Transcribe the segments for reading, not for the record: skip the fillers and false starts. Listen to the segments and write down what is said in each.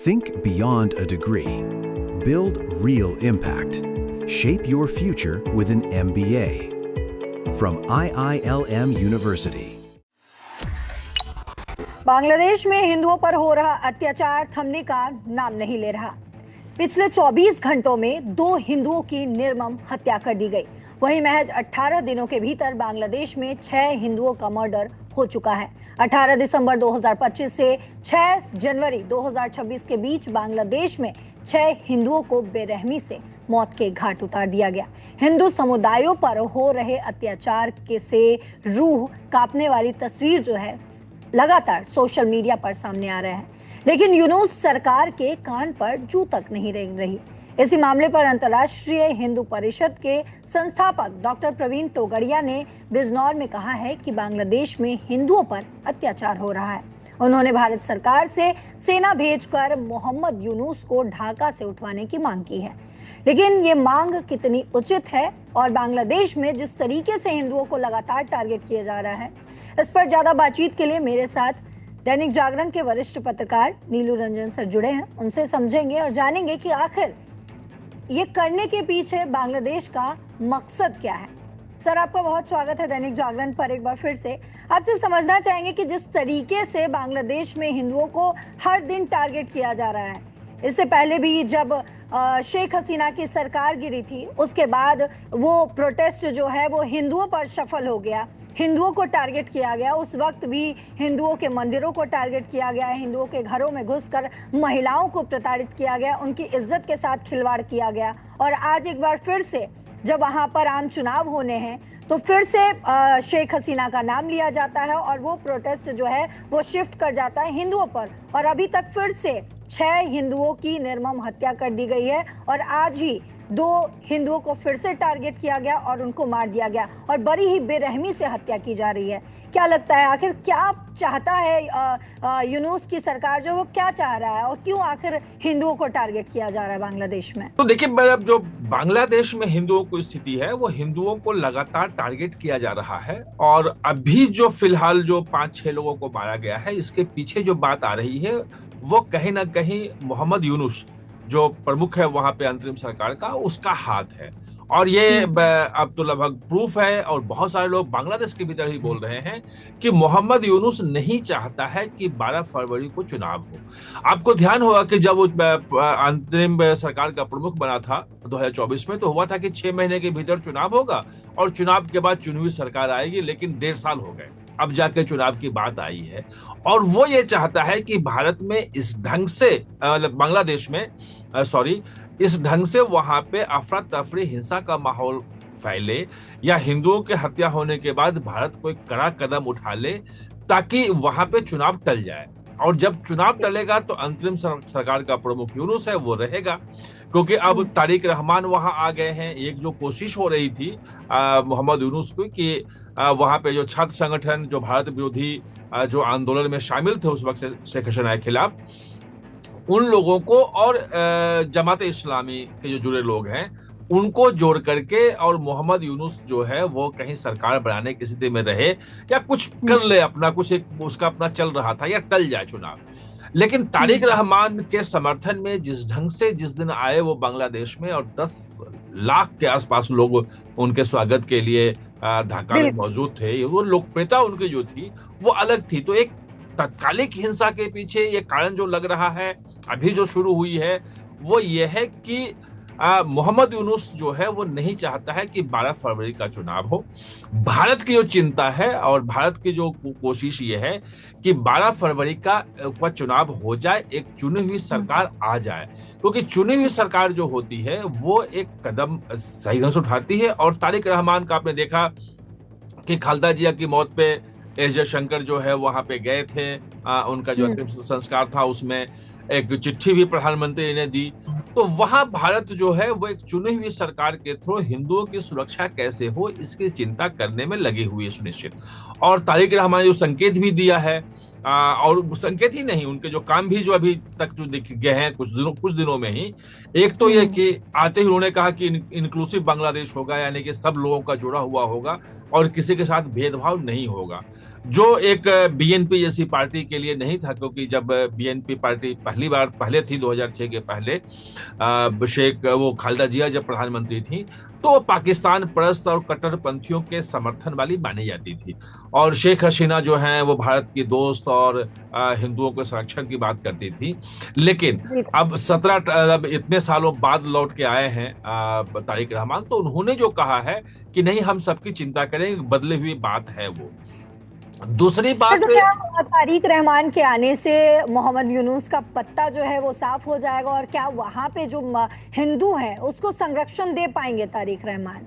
Think beyond a degree. Build real impact. Shape your future with an MBA. From IILM University. Bangladesh में हिंदुओं पर हो रहा अत्याचार थमने का नाम नहीं ले रहा। पिछले 24 घंटों में 2 हिंदुओं की निर्मम हत्या कर दी गई। वहीं महज 18 दिनों के भीतर बांग्लादेश में 6 हिंदुओं का मर्डर हो चुका है। 18 दिसंबर 2025 से 6 जनवरी 2026 के बीच बांग्लादेश में 6 हिंदुओं को बेरहमी से मौत के घाट उतार दिया गया। हिंदू समुदायों पर हो रहे अत्याचार के से रूह कांपने वाली तस्वीर जो है लगातार सोशल मीडिया पर सामने आ रहा है, लेकिन यूनुस सरकार के कान पर जू तक नहीं रेंग रही। इसी मामले पर अंतर्राष्ट्रीय हिंदू परिषद के संस्थापक डॉक्टर प्रवीण तोगड़िया ने बिजनौर में कहा है कि बांग्लादेश में हिंदुओं पर अत्याचार हो रहा है। उन्होंने भारत सरकार से सेना भेजकर मोहम्मद यूनुस को ढाका से उठवाने की मांग की है, लेकिन ये मांग कितनी उचित है और बांग्लादेश में जिस तरीके से हिंदुओं को लगातार टारगेट किया जा रहा है, इस पर ज्यादा बातचीत के लिए मेरे साथ दैनिक जागरण के वरिष्ठ पत्रकार नीलू रंजन सर जुड़े हैं। उनसे समझेंगे और जानेंगे कि आखिर ये करने के पीछे बांग्लादेश का मकसद क्या है। सर, आपका बहुत स्वागत है दैनिक जागरण पर। एक बार फिर से आपसे समझना चाहेंगे कि जिस तरीके से बांग्लादेश में हिंदुओं को हर दिन टारगेट किया जा रहा है, इससे पहले भी जब शेख हसीना की सरकार गिरी थी, उसके बाद वो प्रोटेस्ट जो है वो हिंदुओं पर सफल हो गया, हिंदुओं को टारगेट किया गया। उस वक्त भी हिंदुओं के मंदिरों को टारगेट किया गया, हिंदुओं के घरों में घुसकर महिलाओं को प्रताड़ित किया गया, उनकी इज्जत के साथ खिलवाड़ किया गया। और आज एक बार फिर से जब वहां पर आम चुनाव होने हैं तो फिर से शेख हसीना का नाम लिया जाता है और वो प्रोटेस्ट जो है वो शिफ्ट कर जाता है हिंदुओं पर। और अभी तक फिर से 6 हिंदुओं की निर्मम हत्या कर दी गई है और आज ही 2 हिंदुओं को फिर से टारगेट किया गया और उनको मार दिया गया और बड़ी ही बेरहमी से हत्या की जा रही है। क्या लगता है आखिर क्या चाहता है यूनुस की सरकार, जो वो क्या चाह रहा है और क्यों आखिर हिंदुओं को टारगेट किया जा रहा है बांग्लादेश में? तो देखिए, मतलब जो बांग्लादेश में हिंदुओं की स्थिति है वो हिंदुओं को लगातार टारगेट किया जा रहा है। और अभी जो फिलहाल जो 5-6 लोगों को मारा गया है, इसके पीछे जो बात आ रही है वो कहीं ना कहीं मोहम्मद यूनुस जो प्रमुख है वहां पे अंतरिम सरकार का, उसका हाथ है। और ये अब तो लगभग प्रूफ है और बहुत सारे लोग बांग्लादेश के भीतर ही बोल रहे हैं कि मोहम्मद यूनुस नहीं चाहता है कि 12 फरवरी को चुनाव हो। आपको ध्यान होगा कि जब वो अंतरिम सरकार का प्रमुख बना था 2024 में, तो हुआ था कि 6 महीने के भीतर चुनाव होगा और चुनाव के बाद चुनी हुई सरकार आएगी, लेकिन 1.5 साल हो गए, अब जाके चुनाव की बात आई है। और वो ये चाहता है कि भारत में इस ढंग से बांग्लादेश में इस ढंग से वहां पे अफरा तफरी हिंसा का माहौल फैले या हिंदुओं के हत्या होने के बाद भारत कोई कड़ा कदम उठा ले ताकि वहां पे चुनाव टल जाए। और जब चुनाव टलेगा तो अंतरिम सरकार का प्रमुख यूनुस है वो रहेगा, क्योंकि अब तारिक रहमान वहां आ गए हैं। एक जो कोशिश हो रही थी मोहम्मद यूनुस को कि वहां पे जो छात्र संगठन, जो भारत विरोधी जो आंदोलन में शामिल थे उस वक्त शेख हसीना के खिलाफ, उन लोगों को और जमात इस्लामी के जो जुड़े लोग हैं उनको जोड़ करके और मोहम्मद यूनुस जो है वो कहीं सरकार बनाने की स्थिति में रहे या कुछ कर ले अपना, कुछ एक उसका अपना चल रहा था या टल जाए चुनाव। लेकिन तारिक रहमान के समर्थन में जिस ढंग से जिस दिन आए वो बांग्लादेश में, और 10 लाख के आसपास लोग उनके स्वागत के लिए ढाका में मौजूद थे, वो लोकप्रियता उनकी जो थी वो अलग थी। तो एक तत्कालिक हिंसा के पीछे ये कारण जो लग रहा है अभी जो शुरू हुई है वो ये है कि मोहम्मद यूनुस जो है वो नहीं चाहता है कि 12 फरवरी का चुनाव हो। भारत की जो चिंता है और भारत की जो कोशिश ये है कि 12 फरवरी का चुनाव हो जाए, एक चुनी हुई सरकार आ जाए, क्योंकि चुनी हुई सरकार जो होती है वो एक कदम सही ढंग से उठाती है। और तारिक रहमान का आपने देखा कि खालदा जिया की मौत पे एस जयशंकर जो है वहां पे गए थे, उनका जो अंतिम संस्कार था उसमें एक चिट्ठी भी प्रधानमंत्री ने दी। तो वहां भारत जो है वो एक चुनी हुई सरकार के थ्रू हिंदुओं की सुरक्षा कैसे हो इसकी चिंता करने में लगी हुई है सुनिश्चित। और तारिक रहमान ने जो संकेत भी दिया है, और संकेत ही नहीं, उनके जो काम भी जो अभी तक जो दिख गए हैं कुछ दिनों में ही, एक तो ये कि आते ही उन्होंने कहा कि इंक्लूसिव बांग्लादेश होगा, यानी कि सब लोगों का जुड़ा हुआ होगा और किसी के साथ भेदभाव नहीं होगा। जो एक बीएनपी जैसी पार्टी के लिए नहीं था, क्योंकि जब बीएनपी पार्टी पहले थी 2006 के पहले, शेख वो खालिदा जिया जब प्रधानमंत्री थी, तो वो पाकिस्तान परस्त और कट्टरपंथियों के समर्थन वाली मानी जाती थी। और शेख हसीना जो हैं वो भारत की दोस्त और हिंदुओं के संरक्षण की बात करती थी। लेकिन अब इतने सालों बाद लौट के आए हैं तारिक रहमान, तो उन्होंने जो कहा है कि नहीं, हम सबकी चिंता करें, बदली हुई बात है वो। दूसरी बात, तो क्या तारिक रहमान के आने से मोहम्मद यूनुस का पत्ता जो है वो साफ हो जाएगा, और क्या वहां पे जो हिंदू हैं उसको संरक्षण दे पाएंगे तारिक रहमान?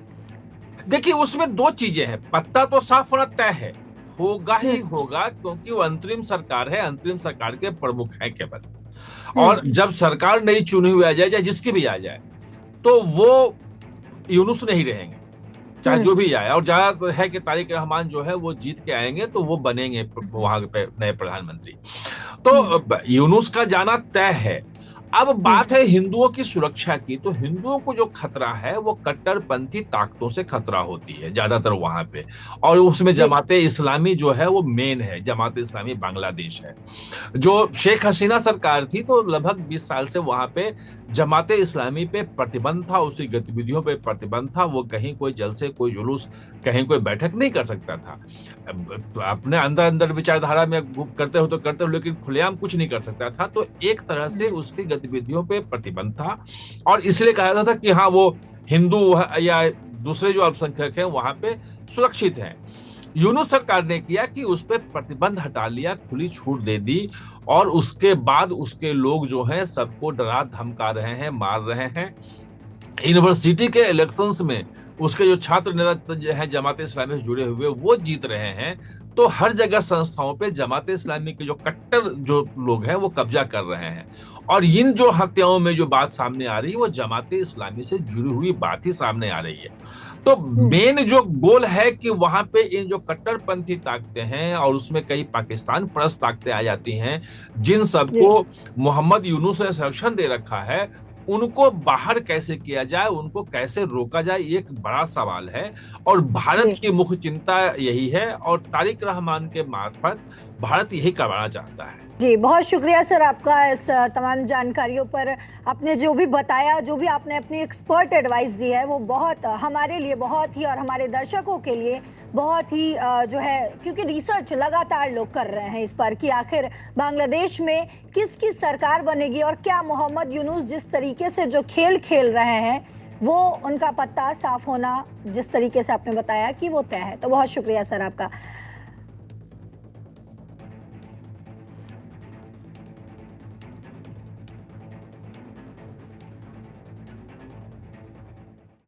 देखिए, उसमें दो चीजें हैं। पत्ता तो साफ होना तय है, होगा ही होगा, क्योंकि वो अंतरिम सरकार है, अंतरिम सरकार के प्रमुख हैं केवल। और जब सरकार नई चुनी हुई आ जाए, चाहे जिसकी भी आ जाए, तो वो यूनुस नहीं रहेंगे, चाहे जो भी आए। और ज्यादा है कि तारिक रहमान जो है वो जीत के आएंगे, तो वो बनेंगे वहां पे नए प्रधानमंत्री। तो यूनुस का जाना तय है। अब बात है हिंदुओं की सुरक्षा की। तो हिंदुओं को जो खतरा है वो कट्टरपंथी ताकतों से खतरा होती है ज्यादातर वहां पे, और उसमें जमाते इस्लामी जो है वो मेन है। जमाते इस्लामी बांग्लादेश है। जो शेख हसीना सरकार थी, तो लगभग 20 साल से वहां पे जमाते इस्लामी पे प्रतिबंध था, उसकी गतिविधियों पे प्रतिबंध था। वो कहीं कोई जलसे, कोई जुलूस, कहीं कोई बैठक नहीं कर सकता था। अपने अंदर अंदर विचारधारा में करते हो तो करते हो, लेकिन खुलेआम कुछ नहीं कर सकता था। तो एक तरह से उसकी गतिविधियों पे प्रतिबंध था, और इसलिए कहा जाता था कि हाँ, वो हिंदू या दूसरे जो अल्पसंख्यक हैं वहां पे सुरक्षित हैं। यूनुस सरकार ने किया कि उस पर प्रतिबंध हटा लिया, खुली छूट दे दी, और उसके बाद उसके लोग जो हैं सबको डरा धमका रहे हैं, मार रहे हैं। यूनिवर्सिटी के इलेक्शंस में उसके जो छात्र नेता हैं जमाते इस्लामी से जुड़े हुए, वो जीत रहे हैं। तो हर जगह संस्थाओं पे जमाते इस्लामी के जो कट्टर जो लोग हैं वो कब्जा कर रहे हैं। और इन जो हत्याओं में जो बात सामने आ रही है वो जमाते इस्लामी से जुड़ी हुई बात ही सामने आ रही है। तो मेन जो गोल है कि वहां पे इन जो कट्टरपंथी ताकतें हैं, और उसमें कई पाकिस्तान परस्त ताकतें आ जाती हैं, जिन सबको मोहम्मद यूनुस ने संरक्षण दे रखा है, उनको बाहर कैसे किया जाए, उनको कैसे रोका जाए, ये एक बड़ा सवाल है। और भारत की मुख्य चिंता यही है, और तारिक रहमान के मार्फत भारत यही करवाना चाहता है। जी, बहुत शुक्रिया सर आपका इस तमाम जानकारियों पर। आपने जो भी बताया, जो भी आपने अपनी एक्सपर्ट एडवाइस दी है, वो बहुत हमारे लिए बहुत ही, और हमारे दर्शकों के लिए बहुत ही जो है, क्योंकि रिसर्च लगातार लोग कर रहे हैं इस पर कि आखिर बांग्लादेश में किसकी सरकार बनेगी, और क्या मोहम्मद यूनुस जिस तरीके से जो खेल खेल रहे हैं वो उनका पत्ता साफ होना जिस तरीके से आपने बताया कि वो तय है। तो बहुत शुक्रिया सर आपका।